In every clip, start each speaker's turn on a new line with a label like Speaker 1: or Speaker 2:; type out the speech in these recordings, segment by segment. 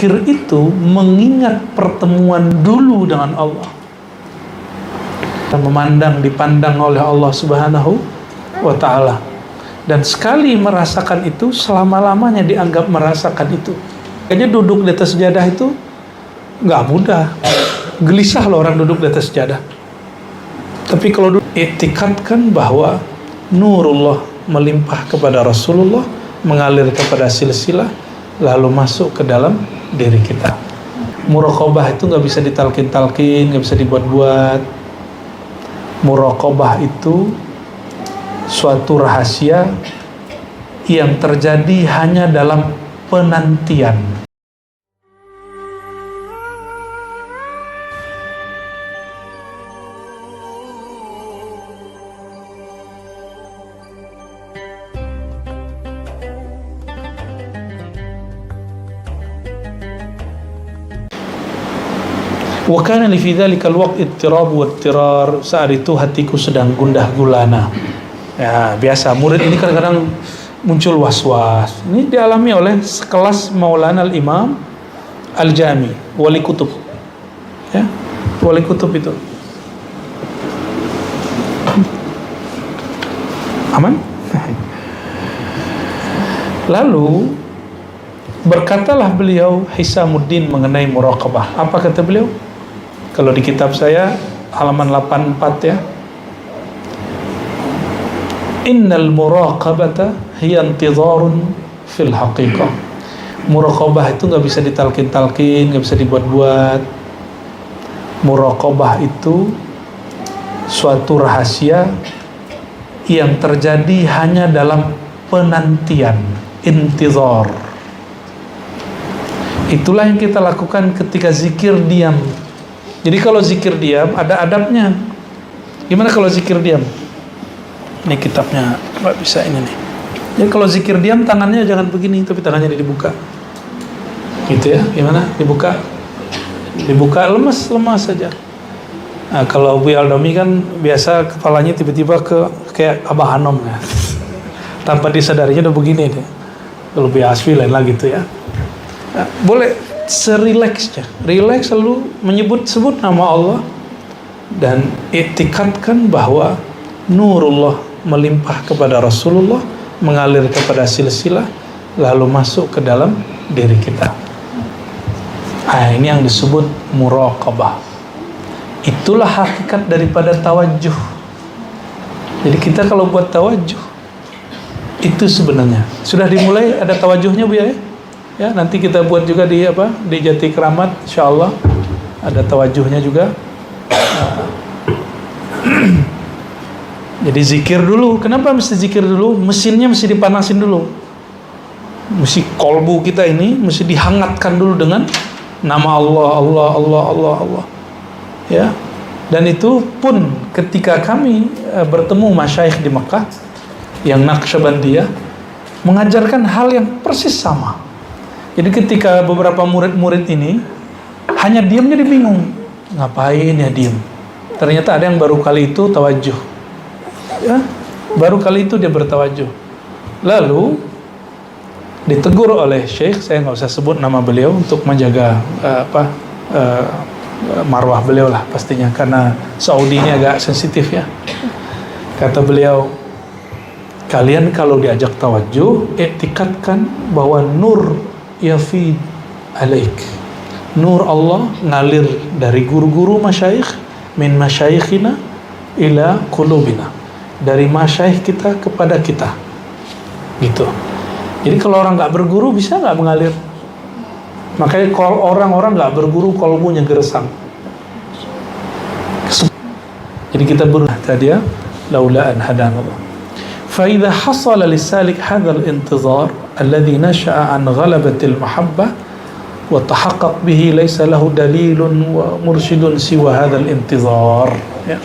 Speaker 1: zikir itu mengingat pertemuan dulu dengan Allah, dipandang oleh Allah Subhanahu wa ta'ala, dan sekali merasakan itu selama-lamanya dianggap merasakan itu. Kayaknya duduk di atas sejadah itu nggak mudah, gelisah loh orang duduk di atas sejadah. Tapi kalau iktikadkan bahwa nurullah melimpah kepada Rasulullah, mengalir kepada silsilah, lalu masuk ke dalam diri kita. Muraqabah itu nggak bisa ditalkin-talkin, nggak bisa dibuat-buat. Muraqabah itu suatu rahasia yang terjadi hanya dalam penantian. Wa kana li fi dzalikal waqt ittirab wa ittirar, saat itu hatiku sedang gundah gulana. Ya, biasa murid ini kadang-kadang muncul was-was. Ini dialami oleh sekelas Maulana al-Imam Al-Jami, wali kutub. Ya, wali kutub itu. Aman? Lalu berkatalah beliau Hisamuddin mengenai muraqabah. Apa kata beliau? Kalau di kitab saya halaman 84 ya. Innal muraqabata hiya intizarun fil haqiqah. Muraqabah itu nggak bisa ditalkin-talkin, nggak bisa dibuat-buat. Muraqabah itu suatu rahasia yang terjadi hanya dalam penantian, intizar. Itulah yang kita lakukan ketika zikir diam. Jadi kalau zikir diam ada adabnya. Gimana kalau zikir diam? Ini kitabnya nggak bisa ini nih. Jadi kalau zikir diam tangannya jangan begini, tapi tangannya dibuka. Gitu ya? Gimana? Dibuka? Dibuka lemas saja. Nah, kalau Bu Aldomi kan biasa kepalanya tiba-tiba kayak Abah Hanom ya. Tanpa disadarinya udah begini deh. Kalau Bu Asfi lain lagi gitu ya. Nah, boleh serileksnya, rileks selalu sebut nama Allah dan iktikadkan bahwa nurullah melimpah kepada Rasulullah, mengalir kepada silsilah, lalu masuk ke dalam diri kita. Ini yang disebut muraqabah. Itulah hakikat daripada tawajuh. Jadi kita kalau buat tawajuh itu sebenarnya sudah dimulai ada tawajuhnya Bu ya. Ya, nanti kita buat juga di Jati Keramat, insyaallah ada tawajuhnya juga. Jadi zikir dulu. Kenapa mesti zikir dulu? Mesinnya mesti dipanasin dulu. Mesti kolbu kita ini mesti dihangatkan dulu dengan nama Allah. Ya. Dan itu pun ketika kami bertemu masyayikh di Mekah yang Naqsyabandiyah mengajarkan hal yang persis sama. Jadi ketika beberapa murid-murid ini hanya diam jadi bingung. Ngapain ya diam? Ternyata ada yang baru kali itu tawajuh. Ya, baru kali itu dia bertawajuh. Lalu ditegur oleh Syekh, saya nggak usah sebut nama beliau untuk menjaga marwah beliau lah pastinya, karena Saudi ini agak sensitif ya. Kata beliau, kalian kalau diajak tawajuh, iktikadkan bahwa nur yafid alaik. Nur Allah ngalir dari guru-guru masyayikh, min masyayikhina ila qulubina, dari masyayikh kita kepada kita, gitu. Jadi kalau orang nggak berguru bisa nggak mengalir. Makanya kalau orang-orang nggak berguru kolbunya gersang. Jadi kita tadi ya, laula an hadanallah. Fa idza hasala lisalik hadzal intizar alladhi nasha'a an ghalabatil mahabbah wa tahaqqaq bihi laysa lahu dalilun wa mursyidun siwa hadzal intizar. Ya.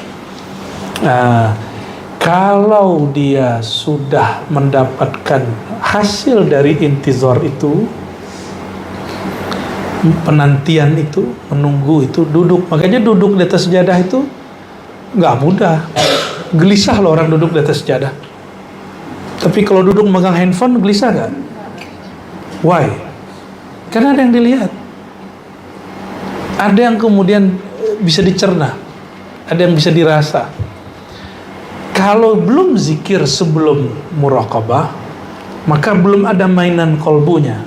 Speaker 1: Kalau dia sudah mendapatkan hasil dari intizar itu, penantian itu, menunggu itu, duduk. Makanya duduk di atas sejadah itu nggak mudah. Gelisah loh orang duduk di atas sejadah. Tapi kalau duduk megang handphone gelisah nggak? Why? Karena ada yang dilihat. Ada yang kemudian bisa dicerna, ada yang bisa dirasa. Kalau belum zikir sebelum muraqabah, maka belum ada mainan kolbunya.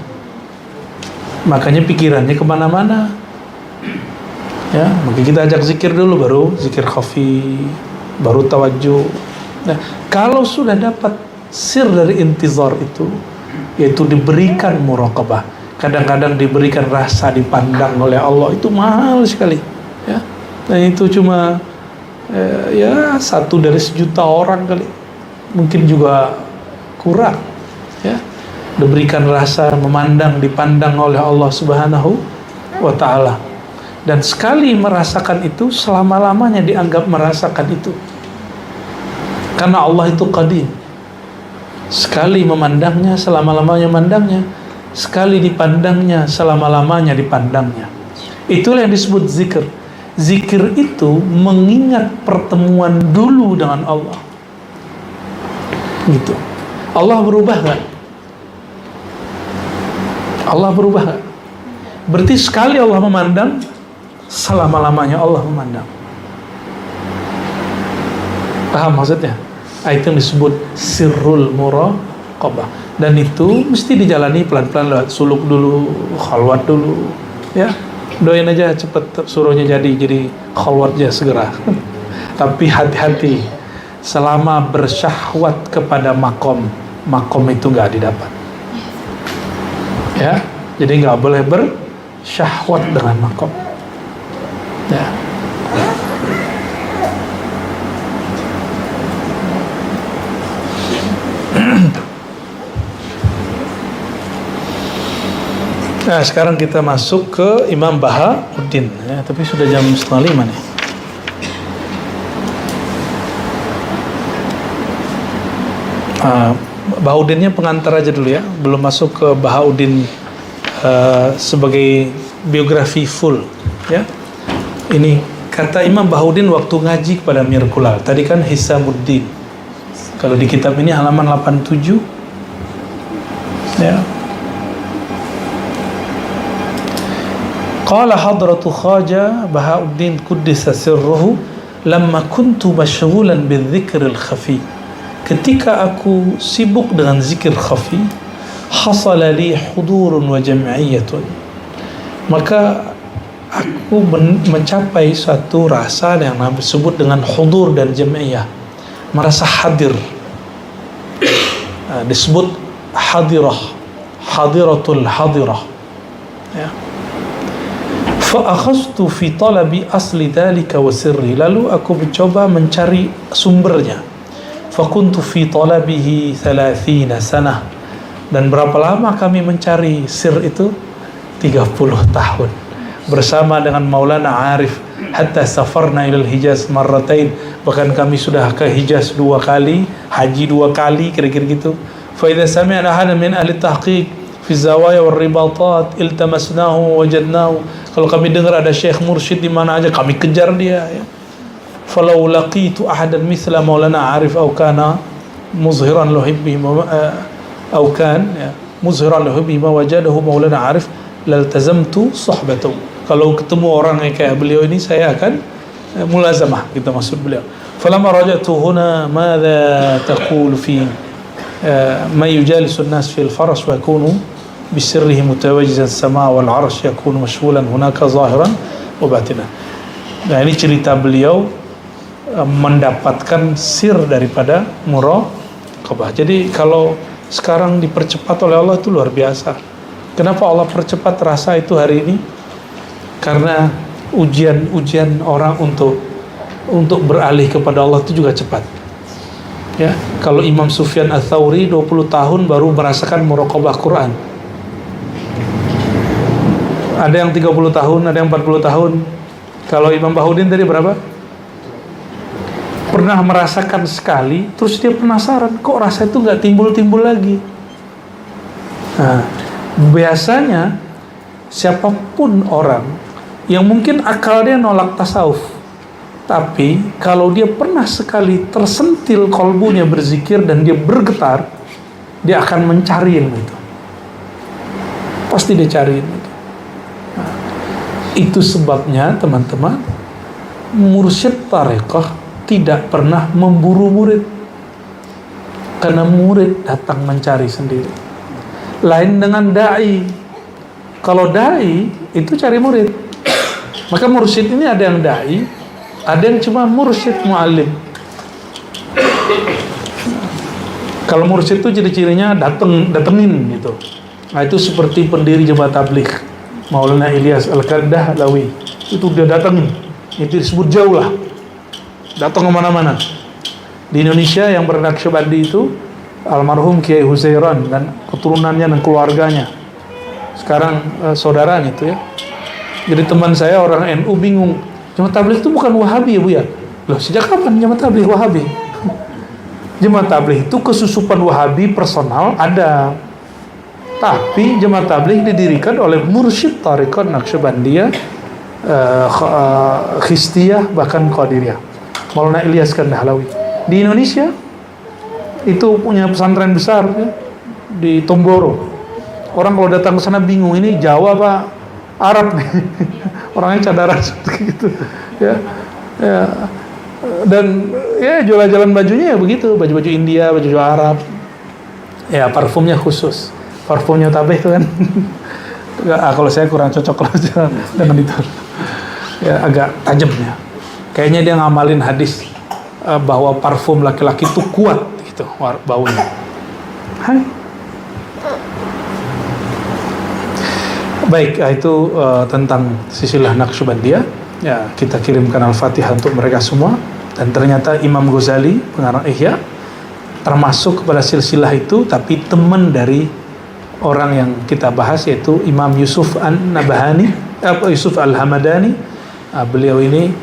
Speaker 1: Makanya pikirannya kemana-mana. Ya, maka kita ajak zikir dulu, baru zikir khafi, baru tawajuh. Nah, kalau sudah dapat sir dari intizar itu, yaitu diberikan muraqabah, kadang-kadang diberikan rasa dipandang oleh Allah, itu mahal sekali. Ya, dan itu cuma ya 1 dari 1.000.000 orang kali, mungkin juga kurang. Ya, diberikan rasa memandang, dipandang oleh Allah Subhanahu wa Ta'ala. Dan sekali merasakan itu, selama-lamanya dianggap merasakan itu. Karena Allah itu qadim. Sekali memandangnya, selama-lamanya memandangnya. Sekali dipandangnya, selama-lamanya dipandangnya. Itulah yang disebut zikir. Zikir itu mengingat pertemuan dulu dengan Allah. Gitu. Allah berubah gak? Allah berubah gak? Berarti sekali Allah memandang, selama-lamanya Allah memandang. Paham maksudnya? Itu yang disebut sirrul muraqabah. Dan itu mesti dijalani pelan-pelan, lewat suluk dulu, khalwat dulu. Ya, doain aja cepet suruhnya jadi khalwat aja segera. Tapi hati-hati, selama bersyahwat kepada makom itu nggak didapat. Ya, jadi nggak boleh bersyahwat dengan makom. Ya. Nah, sekarang kita masuk ke Imam Bahauddin. Ya, tapi sudah jam 4:30 nih. Bahauddinnya pengantar aja dulu ya, belum masuk ke Bahauddin sebagai biografi full. Ya. Ini kata Imam Bahauddin waktu ngaji kepada Mir Kulal. Tadi kan Hisamuddin. Kalau di kitab ini halaman 87. Ya. Qala hadratu Khaja Bahauddin Quddisa sirruhu lamma kuntu mashghulan bidzikril khafi. Ketika aku sibuk dengan zikir khafi, hasala li hudurun wa jam'iyyatun. Maka aku mencapai suatu rasa yang disebut dengan hudur dan jam'iyah, merasa hadir. Disebut hadirah, hadiratul hadirah. Ya. Fa akhadtu fi talabi asli dhalika wa sirri. Lalu aku mencoba mencari sumbernya. Fa kuntu fi talabihi 30 sanah. Dan berapa lama kami mencari sir itu? 30 tahun. Bersama dengan Maulana Arif, hatta safarna ilal Hijaz marratain. Bahkan kami sudah ke Hijaz 2 kali, haji 2 kali, kira-kira gitu. Fa idza sami'na ahadan min ahli tahqiq fi zawaya wal ribatat iltamasnahu wajadnahu. Kalau kami dengar ada syekh mursyid di mana aja, kami kejar dia. Ya. Falau laqitu ahadan mithla Maulana Arif au kana muzhiran lahu au kan muzhiran lahu ma wajadahu Maulana Arif laltazamtu sahbatahu. Kalau ketemu orang yang kayak beliau ini, saya akan mulazamah, kita maksud beliau. Falamma raja'tu huna madza taqulu fi ma yujalisu an-nas fi al-faras wa yakunu bisirrihi mutawajjizan as-sama' wal 'arsy yakunu mashghulan hunaka zahiran wa batinan. Nah, ini cerita beliau mendapatkan sir daripada muraqabah. Jadi kalau sekarang dipercepat oleh Allah itu luar biasa. Kenapa Allah percepat rasa itu hari ini? Karena ujian orang untuk beralih kepada Allah itu juga cepat. Ya, kalau Imam Sufyan Ats-Tsauri 20 tahun baru merasakan muraqabah Quran. Ada yang 30 tahun, ada yang 40 tahun. Kalau Imam Bahauddin tadi berapa? Pernah merasakan sekali, terus dia penasaran, kok rasa itu nggak timbul-timbul lagi. Nah, biasanya siapapun orang yang mungkin akal dia nolak tasawuf, tapi kalau dia pernah sekali tersentil kolbunya berzikir dan dia bergetar, dia akan mencari ilmu itu. Pasti dia cari ilmu itu. Nah, Itu sebabnya teman-teman, mursyid tarekat tidak pernah memburu murid, karena murid datang mencari sendiri. Lain dengan dai. Kalau dai itu cari murid. Maka mursyid ini ada yang dai, ada yang cuma mursyid muallim. Kalau mursyid itu ciri-cirinya datengin gitu. Nah, itu seperti pendiri jemaat tabligh Maulana Ilyas Al-Kardahlawi, itu dia datengin. Itu disebut jauh lah, datang kemana-mana. Di Indonesia yang bernaqsyabandi itu almarhum Kiai Huzairan dan keturunannya dan keluarganya. Sekarang saudaranya itu ya. Jadi teman saya orang NU bingung, jemaat tabligh itu bukan Wahabi ya Bu ya? Loh, sejak kapan jemaat tabligh Wahabi? Jemaat tabligh itu kesusupan Wahabi personal ada, tapi jemaat tabligh didirikan oleh mursyid tarekat Naqsyabandiyah, Khistiyah, bahkan Qadiriyah, Maulana Ilyas Kardahlawi. Di Indonesia itu punya pesantren besar ya, di Tomboro. Orang kalau datang ke sana bingung, ini Jawa apa Arab nih? Orangnya cadaran seperti itu ya. Ya. Dan ya jualan bajunya ya begitu, baju-baju India, baju Arab. Ya parfumnya khusus, parfumnya tabeh itu kan. Kalau saya kurang cocok kalau dengan itu. Ya agak tajamnya. Kayaknya dia ngamalin hadis bahwa parfum laki-laki itu kuat gitu baunya. Hai. Baik, itu tentang silsilah Naqsyabandiyah. Ya, kita kirimkan Al-Fatihah untuk mereka semua. Dan ternyata Imam Ghazali, pengarang Ihya, termasuk kepada silsilah itu, tapi teman dari orang yang kita bahas, yaitu Imam Yusuf An-Nabhani, Yusuf Al-Hamadani. Beliau ini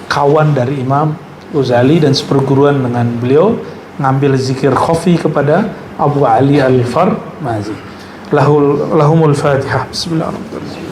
Speaker 1: kawan dari Imam Ghazali dan seperguruan dengan beliau, ngambil zikir khafi kepada Abu Ali Al-Farmazi. Lahumul Fatihah. Bismillahirrahmanirrahim.